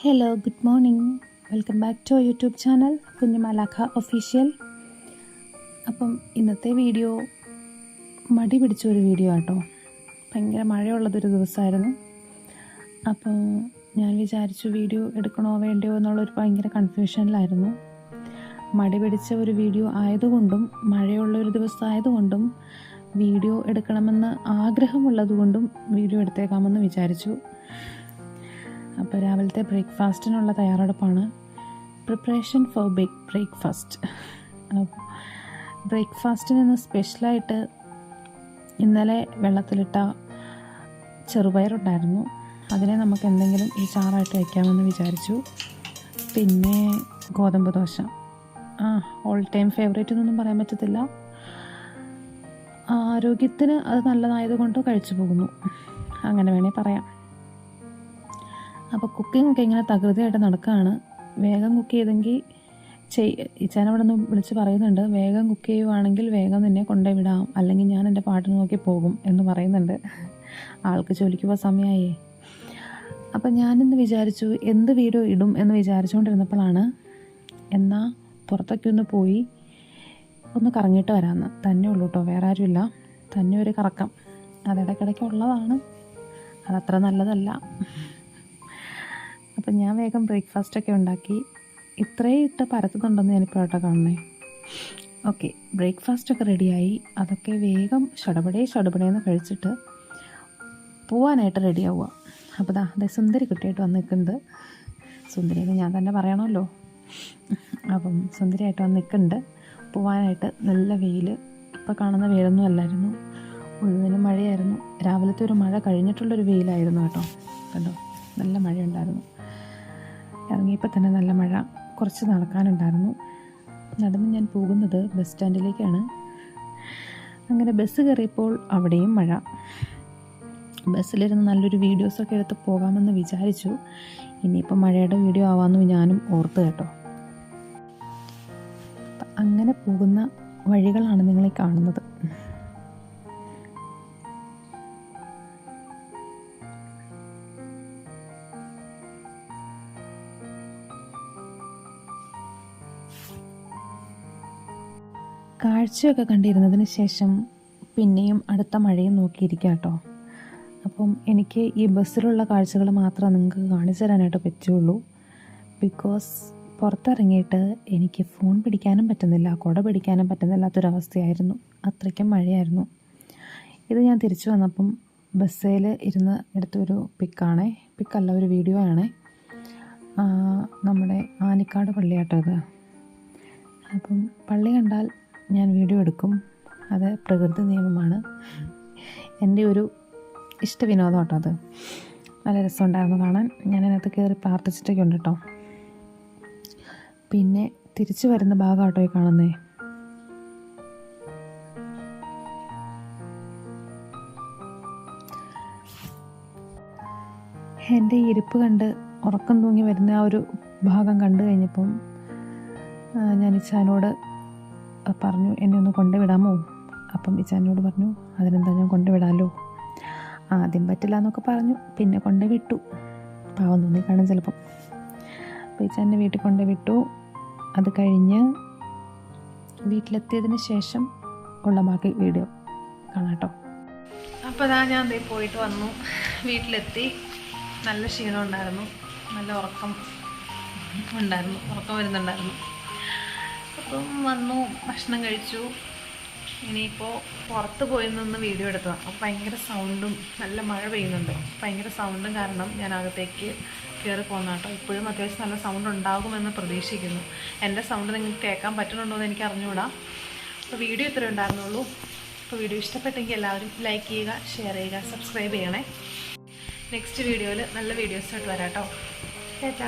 Hello, good morning. Welcome back to YouTube channel Kunjumalakha official. അപ്പം ഇന്നത്തെ video മടി പിടിച്ചൊരു വീഡിയോ ആട്ടോ. ഭയങ്കര മഴയുള്ളതൊരു ദിവസമായിരുന്നു. അപ്പോൾ ഞാൻ വിചാരിച്ചു വീഡിയോ എടുക്കണോ വേണ്ടയോ എന്നുള്ളൊരു ഭയങ്കര കൺഫ്യൂഷനിലായിരുന്നു. മടി പിടിച്ച ഒരു വീഡിയോ ആയതുകൊണ്ടും മഴയുള്ളൊരു ദിവസമായതുകൊണ്ടും വീഡിയോ എടുക്കണമെന്ന് ആഗ്രഹമുള്ളതുകൊണ്ടും വീഡിയോ എടുത്തേക്കാമെന്ന് വിചാരിച്ചു. അപ്പോൾ രാവിലത്തെ ബ്രേക്ക്ഫാസ്റ്റിനുള്ള തയ്യാറെടുപ്പാണ്. Preparation for big breakfast. ബ്രേക്ക്ഫാസ്റ്റിന് ഇന്ന് സ്പെഷ്യലായിട്ട് ഇന്നലെ വെള്ളത്തിലിട്ട ചെറുപയറുണ്ടായിരുന്നു. അതിനെ നമുക്ക് എന്തെങ്കിലും ഈ ചാറായിട്ട് വയ്ക്കാമെന്ന് വിചാരിച്ചു. പിന്നെ ഗോതമ്പ് ദോശ, ഓൾ ടൈം ഫേവറേറ്റ് എന്നൊന്നും പറയാൻ പറ്റത്തില്ല. ആരോഗ്യത്തിന് അത് നല്ലതായതുകൊണ്ട് കഴിച്ചു പോകുന്നു, അങ്ങനെ വേണേൽ പറയാം. അപ്പോൾ കുക്കിംഗ് ഒക്കെ ഇങ്ങനെ തകൃതിയായിട്ട് നടക്കുകയാണ്. വേഗം കുക്ക് ചെയ്തെങ്കിൽ ഇച്ചാനവിടെ നിന്ന് വിളിച്ച് പറയുന്നുണ്ട്, വേഗം കുക്ക് ചെയ്യുവാണെങ്കിൽ വേഗം നിന്നെ കൊണ്ടേ വിടാം, അല്ലെങ്കിൽ ഞാൻ എൻ്റെ പാട്ട് നോക്കി പോകും എന്ന് പറയുന്നുണ്ട്. ആൾക്ക് ജോലിക്ക് പോകാൻ സമയമായേ. അപ്പം ഞാനിന്ന് വിചാരിച്ചു എന്ത് വീഡിയോ ഇടും എന്ന് വിചാരിച്ചുകൊണ്ടിരുന്നപ്പോഴാണ് എന്നാൽ പുറത്തൊക്കെ ഒന്ന് പോയി ഒന്ന് കറങ്ങിയിട്ട് വരാമെന്ന്. തന്നെ ഉള്ളൂ കേട്ടോ, വേറെ ആരുമില്ല. തന്നെ ഒരു കറക്കം അതിടയ്ക്കിടയ്ക്ക് ഉള്ളതാണ്, അതത്ര നല്ലതല്ല. അപ്പം ഞാൻ വേഗം ബ്രേക്ക്ഫാസ്റ്റൊക്കെ ഉണ്ടാക്കി. ഇത്രയും ഇട്ട് പരത്തുന്നുണ്ടെന്ന് ഞാനിപ്പോഴാട്ടോ കാണണേ. ഓക്കെ, ബ്രേക്ക്ഫാസ്റ്റൊക്കെ റെഡിയായി. അതൊക്കെ വേഗം ഷടപടേന്ന് കഴിച്ചിട്ട് പോവാനായിട്ട് റെഡിയാവുക. അപ്പോൾ അതേ സുന്ദരി കുട്ടിയായിട്ട് വന്ന് നിൽക്കുന്നുണ്ട്. സുന്ദരിയെന്ന് ഞാൻ തന്നെ പറയണമല്ലോ. അപ്പം സുന്ദരിയായിട്ട് വന്ന് നിൽക്കുന്നുണ്ട്. പോവാനായിട്ട് നല്ല വെയിൽ. ഇപ്പോൾ കാണുന്ന വെയിലൊന്നും അല്ലായിരുന്നു, മുഴുവനും മഴയായിരുന്നു. രാവിലത്തെ ഒരു മഴ കഴിഞ്ഞിട്ടുള്ളൊരു വെയിലായിരുന്നു കേട്ടോ. കണ്ടോ, നല്ല മഴയുണ്ടായിരുന്നു. ഇറങ്ങിയപ്പോൾ തന്നെ നല്ല മഴ. കുറച്ച് നടക്കാനുണ്ടായിരുന്നു. നടന്ന് ഞാൻ പോകുന്നത് ബസ് സ്റ്റാൻഡിലേക്കാണ്. അങ്ങനെ ബസ് കയറിയപ്പോൾ അവിടെയും മഴ. ബസ്സിലിരുന്ന് നല്ലൊരു വീഡിയോസൊക്കെ എടുത്ത് പോകാമെന്ന് വിചാരിച്ചു. ഇനിയിപ്പോൾ മഴയുടെ വീഡിയോ ആവാമെന്ന് ഞാനും ഓർത്ത് കേട്ടോ. അങ്ങനെ പോകുന്ന വഴികളാണ് നിങ്ങളീ കാണുന്നത്. കാഴ്ചയൊക്കെ കണ്ടിരുന്നതിന് ശേഷം പിന്നെയും അടുത്ത മഴയും നോക്കിയിരിക്കുക കേട്ടോ. അപ്പം എനിക്ക് ഈ ബസ്സിലുള്ള കാഴ്ചകൾ മാത്രമേ നിങ്ങൾക്ക് കാണിച്ചു തരാനായിട്ട് പറ്റുള്ളൂ. ബിക്കോസ് പുറത്തിറങ്ങിയിട്ട് എനിക്ക് ഫോൺ പിടിക്കാനും പറ്റുന്നില്ല, കുട പിടിക്കാനും പറ്റുന്നില്ലാത്തൊരവസ്ഥയായിരുന്നു. അത്രയ്ക്കും മഴയായിരുന്നു. ഇത് ഞാൻ തിരിച്ചു വന്നപ്പം ബസ്സിൽ ഇരുന്ന് എടുത്തൊരു പിക്കല്ല ഒരു വീഡിയോ ആണേ. നമ്മുടെ ആനിക്കാട് പള്ളിയാട്ടോ ഇത്. അപ്പം പള്ളി കണ്ടാൽ ഞാൻ വീഡിയോ എടുക്കും. അത് പ്രകൃതി നിയമമാണ്. എൻ്റെ ഒരു ഇഷ്ടവിനോദം കേട്ടോ അത്. നല്ല രസമുണ്ടായിരുന്നു കാണാൻ. ഞാനതിനകത്ത് കയറി പ്രാർത്ഥിച്ചിട്ടൊക്കെ ഉണ്ട് കേട്ടോ. പിന്നെ തിരിച്ചു വരുന്ന ഭാഗം കേട്ടോ ഈ കാണുന്നേ. എൻ്റെ ഈ ഇരിപ്പ് കണ്ട് ഉറക്കം തൂങ്ങി വരുന്ന ആ ഒരു ഭാഗം കണ്ടു കഴിഞ്ഞപ്പം ഞാൻ ഇച്ചാനോട് പറഞ്ഞു, എന്നെ ഒന്ന് കൊണ്ടുവിടാമോ? അപ്പം ഇച്ചാനോട് പറഞ്ഞു, അതിനെന്താ, ഞാൻ കൊണ്ടുവിടാമല്ലോ. ആദ്യം പറ്റില്ല എന്നൊക്കെ പറഞ്ഞു, പിന്നെ കൊണ്ടുവിട്ടു. പാവം തോന്നി കാണും ചിലപ്പം. അപ്പോൾ ഇച്ചാൻ്റെ വീട്ടിൽ കൊണ്ടുവിട്ടു. അത് കഴിഞ്ഞ് വീട്ടിലെത്തിയതിന് ശേഷം ഉള്ള ബാക്കി വീഡിയോ കാണാം കേട്ടോ. അപ്പോൾ ഞാൻ പോയിട്ട് വന്നു, വീട്ടിലെത്തി. നല്ല ക്ഷീണം ഉണ്ടായിരുന്നു, നല്ല ഉറക്കം വരുന്നുണ്ടായിരുന്നു. അപ്പം വന്നു, ഭക്ഷണം കഴിച്ചു. ഇനിയിപ്പോൾ പുറത്ത് പോയി നിന്ന് വീഡിയോ എടുത്തതാണ്. അപ്പോൾ ഭയങ്കര സൗണ്ടും, നല്ല മഴ പെയ്യുന്നുണ്ട്, ഭയങ്കര സൗണ്ടും കാരണം ഞാൻ അകത്തേക്ക് കയറി പോകുന്ന കേട്ടോ. ഇപ്പോഴും അത്യാവശ്യം നല്ല സൗണ്ട് ഉണ്ടാകുമെന്ന് പ്രതീക്ഷിക്കുന്നു. എൻ്റെ സൗണ്ട് നിങ്ങൾക്ക് കേൾക്കാൻ പറ്റുന്നുണ്ടോ എന്ന് എനിക്ക് അറിഞ്ഞുകൂടാ. അപ്പോൾ വീഡിയോ ഇത്രയേ ഉണ്ടായിരുന്നുള്ളൂ. അപ്പോൾ വീഡിയോ ഇഷ്ടപ്പെട്ടെങ്കിൽ എല്ലാവരും ലൈക്ക് ചെയ്യുക, ഷെയർ ചെയ്യുക, സബ്സ്ക്രൈബ് ചെയ്യണേ. നെക്സ്റ്റ് വീഡിയോയിൽ നല്ല വീഡിയോസായിട്ട് വരാം കേട്ടോ.